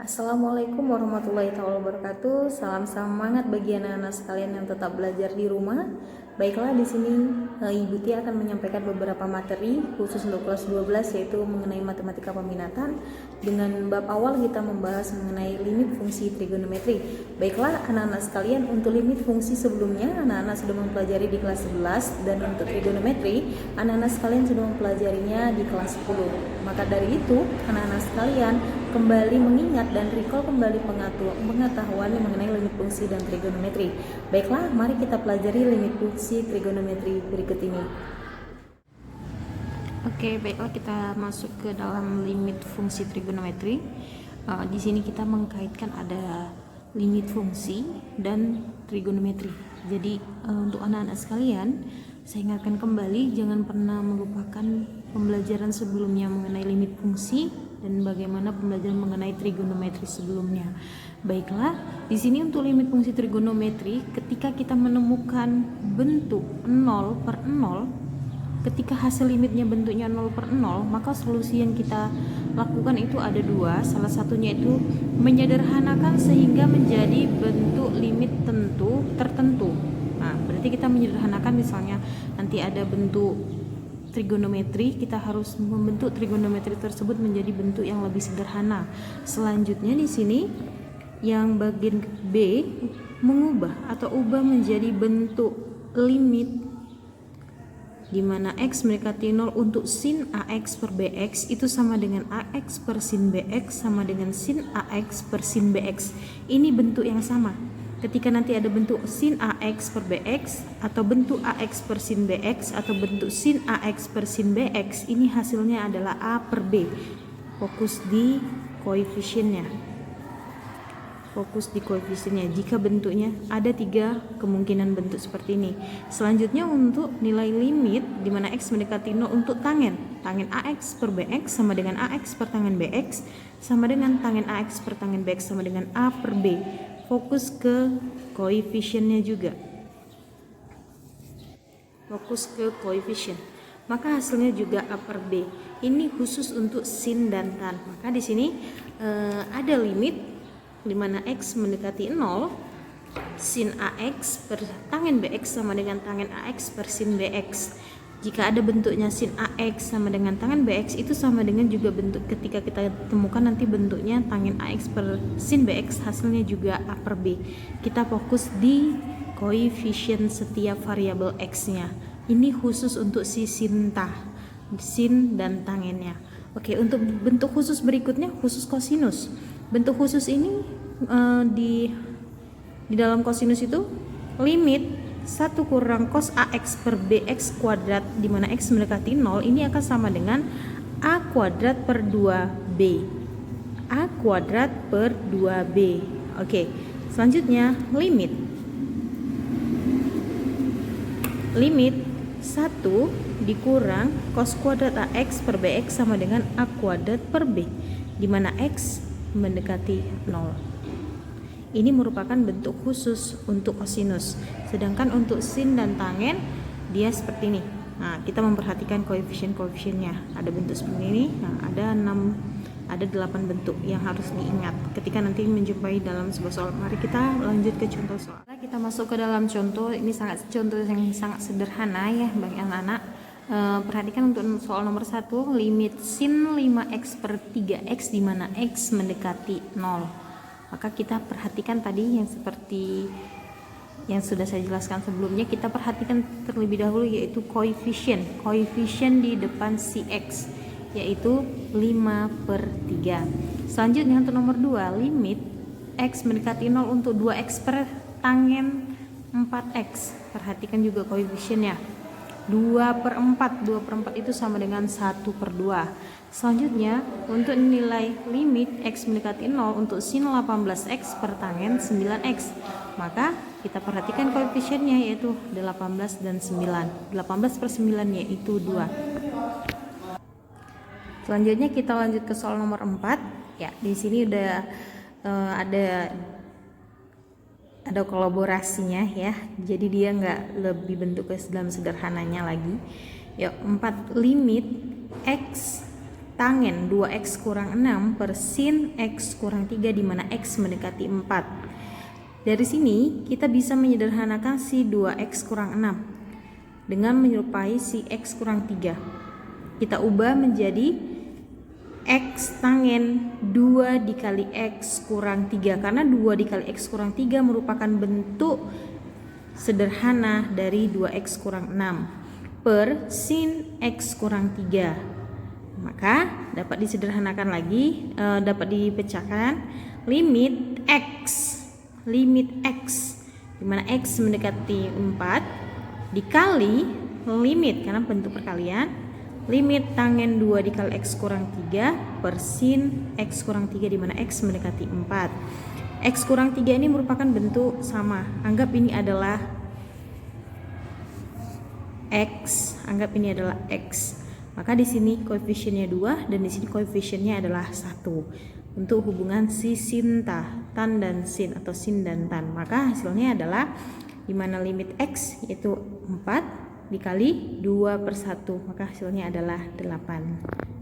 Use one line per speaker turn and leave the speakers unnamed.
Assalamualaikum warahmatullahi wabarakatuh. Salam semangat bagi anak-anak sekalian yang tetap belajar di rumah. Baiklah, di sini Ibu Tia akan menyampaikan beberapa materi khusus untuk kelas 12, yaitu mengenai matematika peminatan. Dengan bab awal kita membahas mengenai limit fungsi trigonometri. Baiklah anak-anak sekalian, untuk limit fungsi sebelumnya anak-anak sudah mempelajari di kelas 11, dan untuk trigonometri anak-anak sekalian sudah mempelajarinya di kelas 10. Maka dari itu anak-anak sekalian kembali mengingat dan recall kembali pengetahuan mengenai limit fungsi dan trigonometri. Baiklah, mari kita pelajari limit fungsi trigonometri berikut ini. Oke, baiklah, kita masuk ke dalam limit fungsi trigonometri. Di sini kita mengkaitkan ada limit fungsi dan trigonometri. Jadi untuk anak-anak sekalian, saya ingatkan kembali, jangan pernah melupakan pembelajaran sebelumnya mengenai limit fungsi dan bagaimana pembelajaran mengenai trigonometri sebelumnya. Baiklah, di sini untuk limit fungsi trigonometri, ketika kita menemukan bentuk 0 per 0, ketika hasil limitnya bentuknya 0 per 0, maka solusi yang kita lakukan itu ada dua. Salah satunya itu menyederhanakan sehingga menjadi bentuk limit tertentu. Nah, berarti kita menyederhanakan, misalnya nanti ada bentuk trigonometri, kita harus membentuk trigonometri tersebut menjadi bentuk yang lebih sederhana. Selanjutnya di sini yang bagian B, mengubah atau ubah menjadi bentuk limit di mana X mendekati 0 untuk sin AX per BX itu sama dengan AX per sin BX sama dengan sin AX per sin BX. Ini bentuk yang sama. Ketika nanti ada bentuk sin AX per BX atau bentuk AX per sin BX atau bentuk sin AX per sin BX, ini hasilnya adalah A per B. Fokus di koefisiennya. Jika bentuknya ada tiga kemungkinan bentuk seperti ini. Selanjutnya untuk nilai limit di mana X mendekati 0 untuk tangen AX per BX sama dengan AX per tangen BX sama dengan tangen AX per tangen BX sama dengan A per B. Fokus ke koefisiennya juga. Maka hasilnya juga A per B. Ini khusus untuk sin dan tan. Maka di sini ada limit di mana X mendekati 0, sin AX per tangen BX sama dengan tangen AX per sin BX. Jika ada bentuknya sin AX sama dengan tangen BX, itu sama dengan juga bentuk ketika kita temukan nanti bentuknya tangen AX per sin BX, hasilnya juga A per B. Kita fokus di koefisien setiap variabel X-nya. Ini khusus untuk si sin dan tangennya. Oke, untuk bentuk khusus berikutnya khusus kosinus. Bentuk khusus ini di dalam kosinus itu limit 1 kurang cos AX per BX kuadrat di mana X mendekati 0 ini akan sama dengan A kuadrat per 2B. Oke, selanjutnya limit 1 dikurang cos kuadrat AX per BX sama dengan A kuadrat per B di mana X mendekati 0. Ini merupakan bentuk khusus untuk kosinus. Sedangkan untuk sin dan tangen dia seperti ini. Nah, kita memperhatikan koefisiennya. Ada bentuk seperti ini. Nah, ada 8 bentuk yang harus diingat ketika nanti menjumpai dalam sebuah soal. Mari kita lanjut ke contoh soal. Kita masuk ke dalam contoh. Ini contoh yang sangat sederhana ya bagi anak-anak. Perhatikan untuk soal nomor 1, limit sin 5x per 3x di mana x mendekati 0. Maka kita perhatikan tadi yang seperti yang sudah saya jelaskan sebelumnya, kita perhatikan terlebih dahulu yaitu koefisien di depan si x yaitu 5 per 3. Selanjutnya untuk nomor 2, limit x mendekati 0 untuk 2x per tangen 4x. Perhatikan juga koefisiennya 2 per 4 itu sama dengan 1 per 2. Selanjutnya untuk nilai limit x mendekati 0 untuk sin 18x per tangen 9x, maka kita perhatikan koefisiennya yaitu 18 dan 9. 18 per 9 yaitu 2. Selanjutnya kita lanjut ke soal nomor 4. Ya, di sini udah ada kolaborasinya ya, jadi dia nggak lebih bentuknya dalam sederhananya lagi. Yuk, 4, limit x tangen 2x kurang 6 per sin x kurang 3 di mana x mendekati 4. Dari sini kita bisa menyederhanakan si 2x kurang 6 dengan menyerupai si x kurang 3. Kita ubah menjadi x tangen 2 dikali x kurang 3, karena 2 dikali x kurang 3 merupakan bentuk sederhana dari 2x kurang 6 per sin x kurang 3. Maka dapat disederhanakan lagi, dapat dipecahkan limit x di mana x mendekati 4 dikali limit, karena bentuk perkalian, limit tangen 2 dikali x kurang 3 per sin x kurang 3 di mana x mendekati 4. X kurang 3 ini merupakan bentuk sama. Anggap ini adalah x, Maka di sini koefisiennya 2 dan di sini koefisiennya adalah 1. Untuk hubungan si sin tan dan sin atau sin dan tan, maka hasilnya adalah di mana limit x yaitu 4 dikali 2 per 1, maka hasilnya adalah 8.